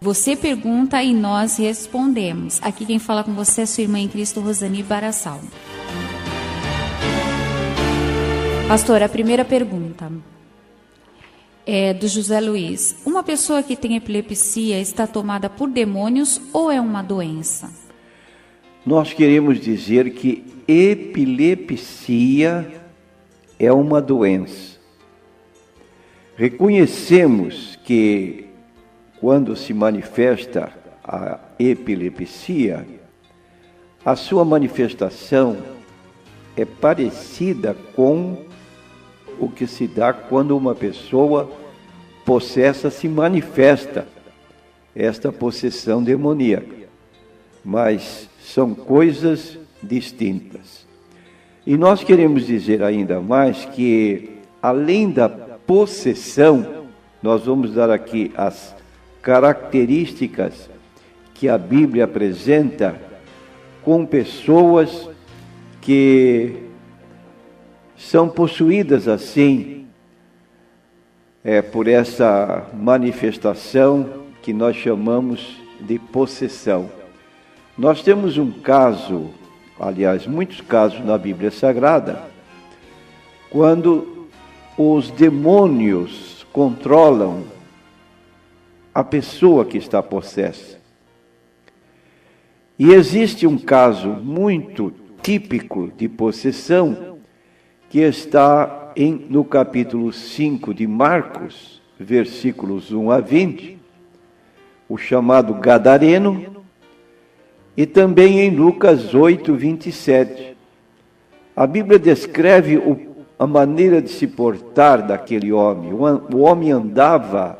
Você pergunta e nós respondemos. Aqui quem fala com você é sua irmã em Cristo, Rosani Barassal. Pastor, a primeira pergunta é do José Luiz. Uma pessoa que tem epilepsia está tomada por demônios ou é uma doença? Nós queremos dizer que epilepsia é uma doença. Reconhecemos que quando se manifesta a epilepsia, a sua manifestação é parecida com o que se dá quando uma pessoa possessa se manifesta, esta possessão demoníaca. Mas são coisas distintas. E nós queremos dizer ainda mais que, além da possessão, nós vamos dar aqui as características que a Bíblia apresenta com pessoas que são possuídas assim, por essa manifestação que nós chamamos de possessão. Nós temos um caso, aliás, muitos casos na Bíblia Sagrada, quando os demônios controlam a pessoa que está possessa. E existe um caso muito típico de possessão que está no capítulo 5 de Marcos, versículos 1 a 20, o chamado Gadareno, e também em Lucas 8, 27. A Bíblia descreve a maneira de se portar daquele homem. O homem andava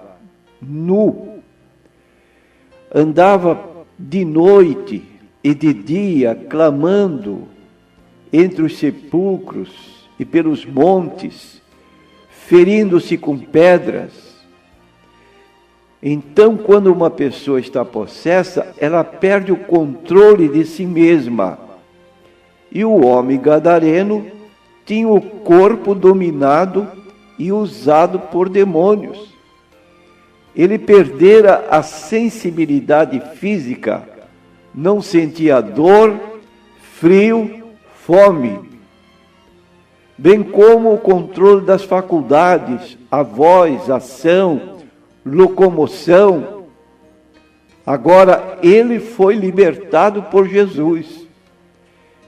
nu, andava de noite e de dia, clamando entre os sepulcros e pelos montes, ferindo-se com pedras. Então, quando uma pessoa está possessa, ela perde o controle de si mesma. E o homem gadareno tinha o corpo dominado e usado por demônios. Ele perdera a sensibilidade física, não sentia dor, frio, fome, bem como o controle das faculdades, a voz, a ação, locomoção. Agora, ele foi libertado por Jesus.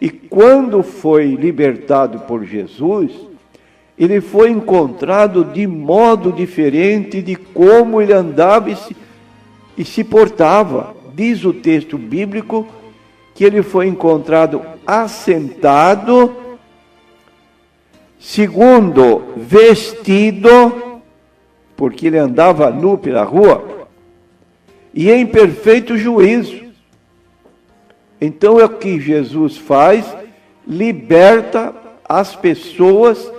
E quando foi libertado por Jesus, ele foi encontrado de modo diferente de como ele andava e se portava. Diz o texto bíblico que ele foi encontrado assentado, segundo, vestido, porque ele andava nu pela rua, e em perfeito juízo. Então é o que Jesus faz, liberta as pessoas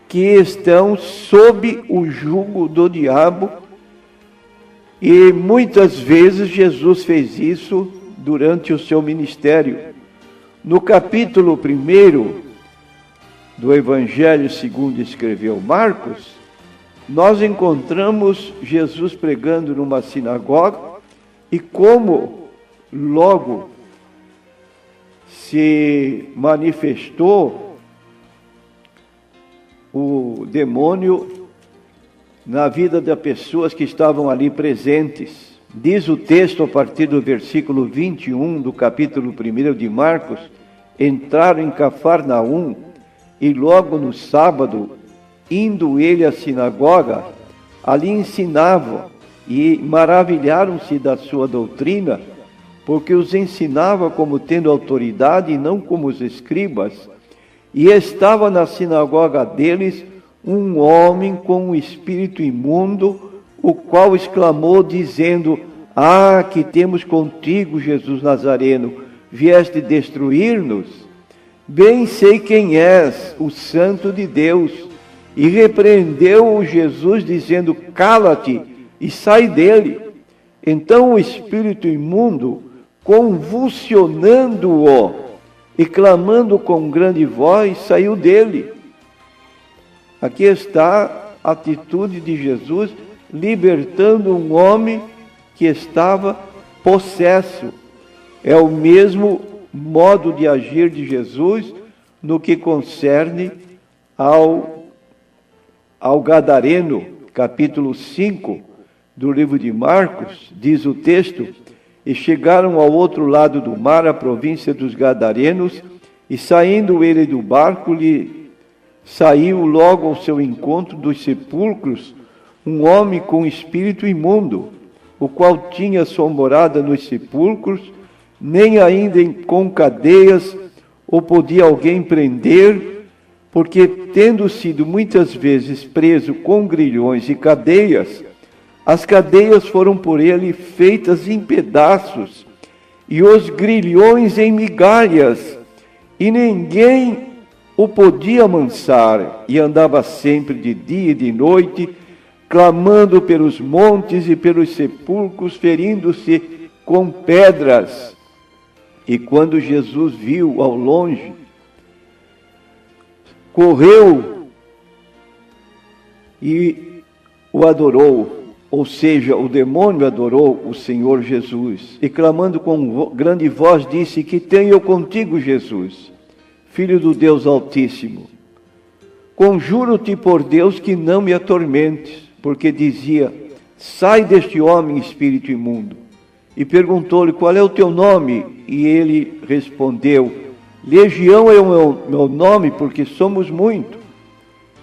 que estão sob o jugo do diabo, e muitas vezes Jesus fez isso durante o seu ministério. No capítulo 1 do Evangelho segundo escreveu Marcos, nós encontramos Jesus pregando numa sinagoga, e como logo se manifestou o demônio na vida das pessoas que estavam ali presentes. Diz o texto a partir do versículo 21 do capítulo 1 de Marcos: entraram em Cafarnaum, e logo no sábado, indo ele à sinagoga, ali ensinava, e maravilharam-se da sua doutrina, porque os ensinava como tendo autoridade e não como os escribas. E estava na sinagoga deles um homem com um espírito imundo, o qual exclamou, dizendo: ah, que temos contigo, Jesus Nazareno, vieste destruir-nos? Bem sei quem és, o Santo de Deus. E repreendeu-o Jesus, dizendo: cala-te e sai dele. Então o espírito imundo, convulsionando-o e clamando com grande voz, saiu dele. Aqui está a atitude de Jesus, libertando um homem que estava possesso. É o mesmo modo de agir de Jesus no que concerne ao Gadareno, capítulo 5 do livro de Marcos, diz o texto: e chegaram ao outro lado do mar, a província dos Gadarenos, e saindo ele do barco, lhe saiu logo ao seu encontro dos sepulcros um homem com espírito imundo, o qual tinha sua morada nos sepulcros, nem ainda com cadeias o podia alguém prender, porque, tendo sido muitas vezes preso com grilhões e cadeias, as cadeias foram por ele feitas em pedaços, e os grilhões em migalhas, e ninguém o podia amansar, e andava sempre de dia e de noite, clamando pelos montes e pelos sepulcros, ferindo-se com pedras. E quando Jesus viu ao longe, correu e o adorou. Ou seja, o demônio adorou o Senhor Jesus, e clamando com grande voz disse: que tenho eu contigo, Jesus, Filho do Deus Altíssimo? Conjuro-te por Deus que não me atormentes, porque dizia: sai deste homem, espírito imundo. E perguntou-lhe: qual é o teu nome? E ele respondeu: Legião é o meu nome, porque somos muito.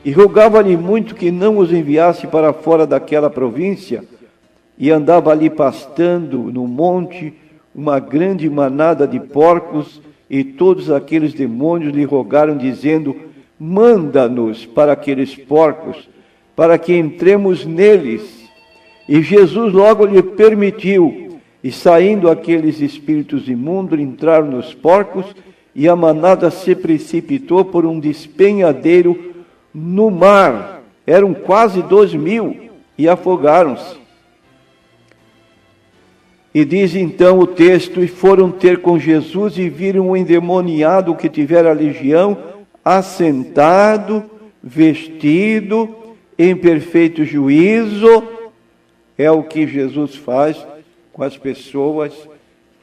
E rogava-lhe muito que não os enviasse para fora daquela província. E andava ali pastando no monte uma grande manada de porcos, e todos aqueles demônios lhe rogaram, dizendo: manda-nos para aqueles porcos, para que entremos neles. E Jesus logo lhe permitiu, e saindo aqueles espíritos imundos, entraram nos porcos, e a manada se precipitou por um despenhadeiro no mar. Eram quase 2.000, e afogaram-se. E diz então o texto: e foram ter com Jesus, e viram o endemoniado que tivera a legião, assentado, vestido, em perfeito juízo. É o que Jesus faz com as pessoas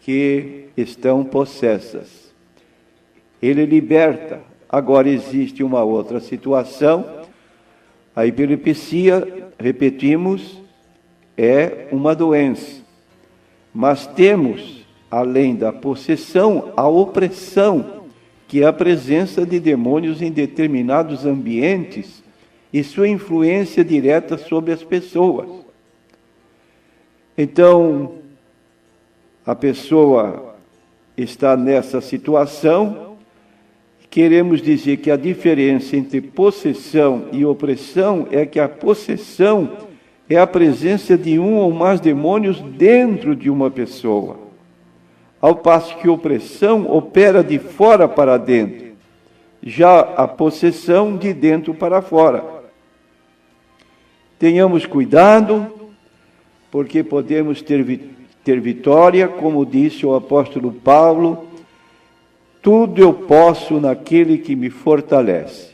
que estão possessas. Ele liberta. Agora existe uma outra situação. A epilepsia, repetimos, é uma doença. Mas temos, além da possessão, a opressão, que é a presença de demônios em determinados ambientes e sua influência direta sobre as pessoas. Então, a pessoa está nessa situação. Queremos dizer que a diferença entre possessão e opressão é que a possessão é a presença de um ou mais demônios dentro de uma pessoa, ao passo que a opressão opera de fora para dentro, já a possessão de dentro para fora. Tenhamos cuidado, porque podemos ter vitória, como disse o apóstolo Paulo: tudo eu posso naquele que me fortalece.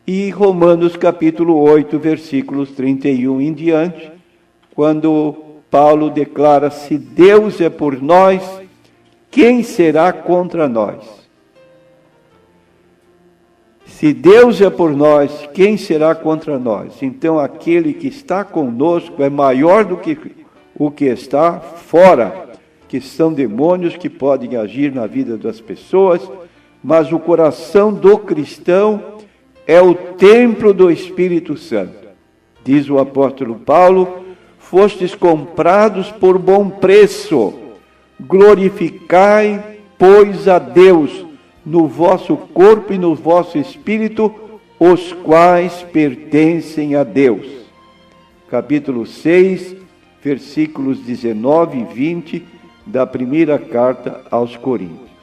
E Romanos capítulo 8, versículos 31 em diante, quando Paulo declara: se Deus é por nós, quem será contra nós? Se Deus é por nós, quem será contra nós? Então aquele que está conosco é maior do que o que está fora, que são demônios que podem agir na vida das pessoas, mas o coração do cristão é o templo do Espírito Santo. Diz o apóstolo Paulo: fostes comprados por bom preço, glorificai, pois, a Deus no vosso corpo e no vosso espírito, os quais pertencem a Deus. Capítulo 6, versículos 19 e 20 da primeira carta aos Coríntios.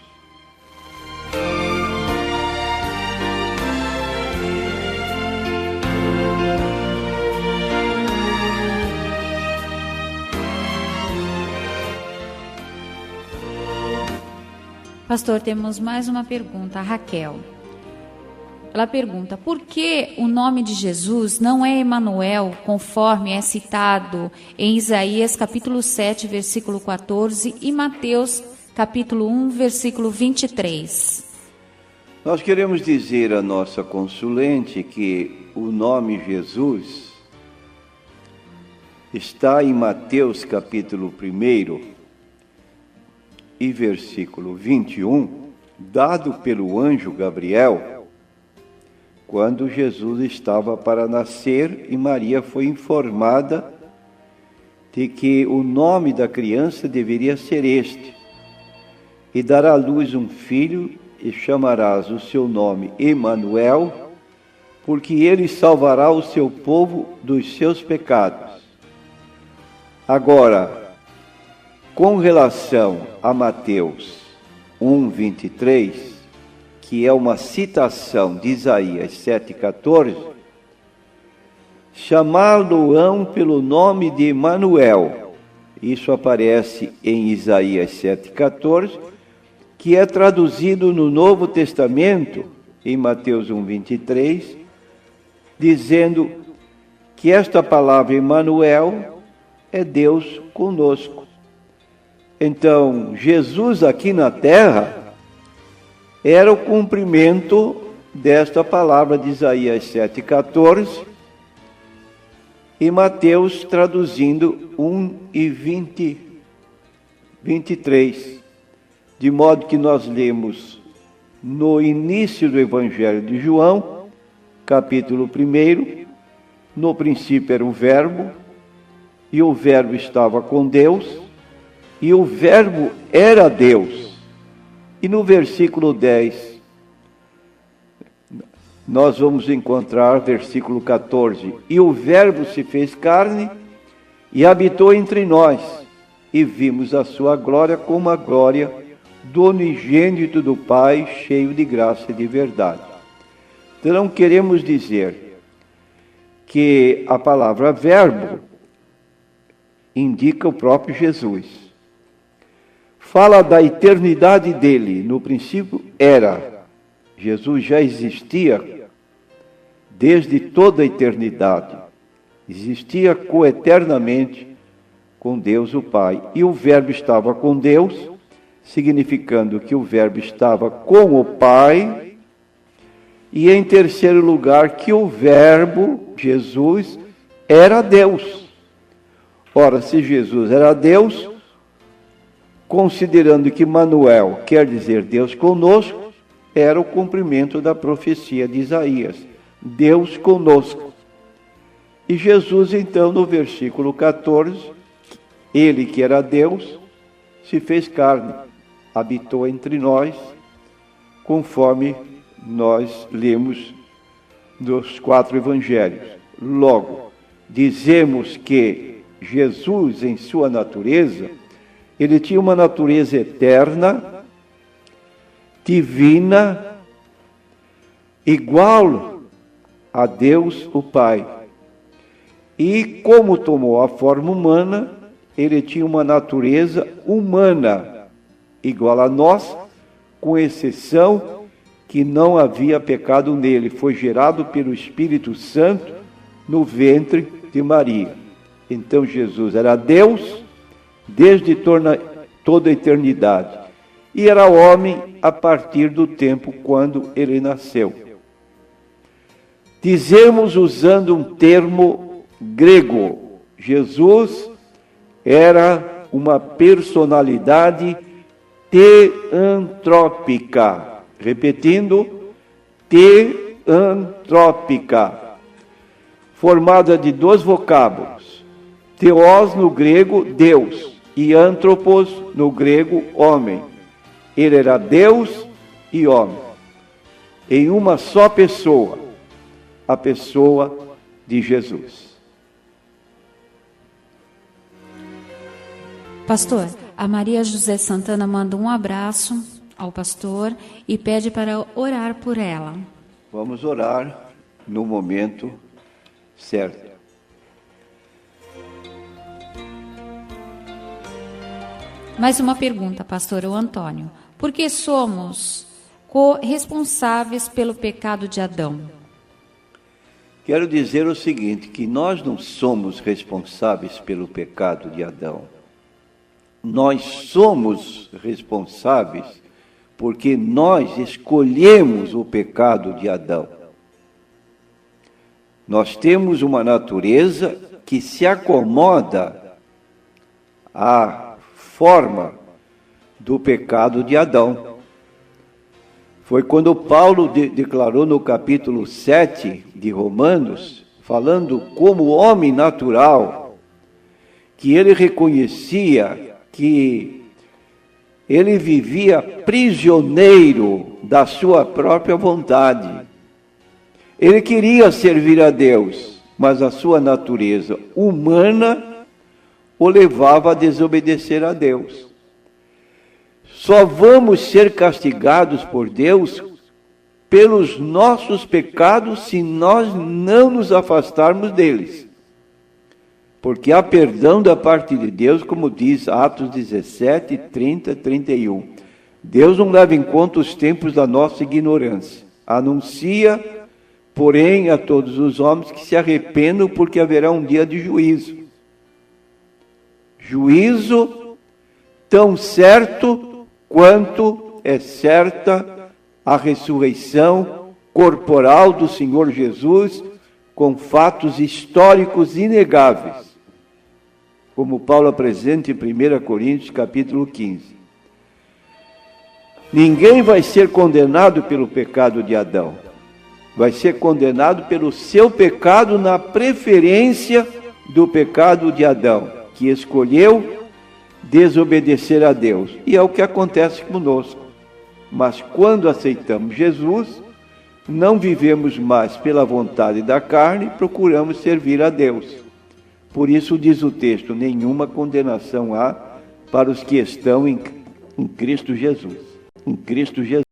Pastor, temos mais uma pergunta. A Raquel: ela pergunta: por que o nome de Jesus não é Emanuel, conforme é citado em Isaías capítulo 7, versículo 14 e Mateus capítulo 1, versículo 23? Nós queremos dizer à nossa consulente que o nome Jesus está em Mateus capítulo 1 e versículo 21, dado pelo anjo Gabriel, quando Jesus estava para nascer e Maria foi informada de que o nome da criança deveria ser este: e dará à luz um filho, e chamarás o seu nome Emanuel, porque ele salvará o seu povo dos seus pecados. Agora, com relação a Mateus 1:23, que é uma citação de Isaías 7:14, chamá-lo-ão pelo nome de Emanuel. Isso aparece em Isaías 7:14, que é traduzido no Novo Testamento, em Mateus 1:23, dizendo que esta palavra Emanuel é Deus conosco. Então, Jesus aqui na terra era o cumprimento desta palavra de Isaías 7:14, e Mateus traduzindo 1:23, de modo que nós lemos no início do Evangelho de João, capítulo 1, no princípio era o Verbo, e o Verbo estava com Deus, e o Verbo era Deus. E no versículo 10, nós vamos encontrar versículo 14: e o Verbo se fez carne e habitou entre nós, e vimos a sua glória como a glória do unigênito do Pai, cheio de graça e de verdade. Então, queremos dizer que a palavra Verbo indica o próprio Jesus. Fala da eternidade dele. No princípio era. Jesus já existia desde toda a eternidade. Existia coeternamente com Deus o Pai. E o Verbo estava com Deus, significando que o Verbo estava com o Pai. E em terceiro lugar, que o Verbo, Jesus, era Deus. Ora, se Jesus era Deus, considerando que Manuel quer dizer Deus conosco, era o cumprimento da profecia de Isaías, Deus conosco. E Jesus, então, no versículo 14, ele que era Deus, se fez carne, habitou entre nós, conforme nós lemos nos 4 evangelhos. Logo, dizemos que Jesus, em sua natureza, ele tinha uma natureza eterna, divina, igual a Deus o Pai. E como tomou a forma humana, ele tinha uma natureza humana, igual a nós, com exceção que não havia pecado nele. Foi gerado pelo Espírito Santo no ventre de Maria. Então Jesus era Deus desde toda a eternidade, e era homem a partir do tempo quando ele nasceu. Dizemos, usando um termo grego, Jesus era uma personalidade teantrópica. Repetindo, teantrópica, formada de 2 vocábulos: theos no grego, Deus, e anthropos no grego, homem. Ele era Deus e homem, em uma só pessoa, a pessoa de Jesus. Pastor, a Maria José Santana manda um abraço ao pastor e pede para orar por ela. Vamos orar no momento certo. Mais uma pergunta, pastor Antônio. Por que somos responsáveis pelo pecado de Adão? Quero dizer o seguinte, que nós não somos responsáveis pelo pecado de Adão. Nós somos responsáveis porque nós escolhemos o pecado de Adão. Nós temos uma natureza que se acomoda à forma do pecado de Adão. Foi quando Paulo declarou no capítulo 7 de Romanos, falando como homem natural, que ele reconhecia que ele vivia prisioneiro da sua própria vontade. Ele queria servir a Deus, mas a sua natureza humana o levava a desobedecer a Deus. Só vamos ser castigados por Deus pelos nossos pecados se nós não nos afastarmos deles. Porque há perdão da parte de Deus, como diz Atos 17, 30, 31. Deus não leva em conta os tempos da nossa ignorância. Anuncia, porém, a todos os homens que se arrependam, porque haverá um dia de juízo. Juízo tão certo quanto é certa a ressurreição corporal do Senhor Jesus, com fatos históricos inegáveis, como Paulo apresenta em 1 Coríntios capítulo 15. Ninguém vai ser condenado pelo pecado de Adão. Vai ser condenado pelo seu pecado na preferência do pecado de Adão, que escolheu desobedecer a Deus. E é o que acontece conosco. Mas quando aceitamos Jesus, não vivemos mais pela vontade da carne, procuramos servir a Deus. Por isso diz o texto, nenhuma condenação há para os que estão em Cristo Jesus. Em Cristo Jesus.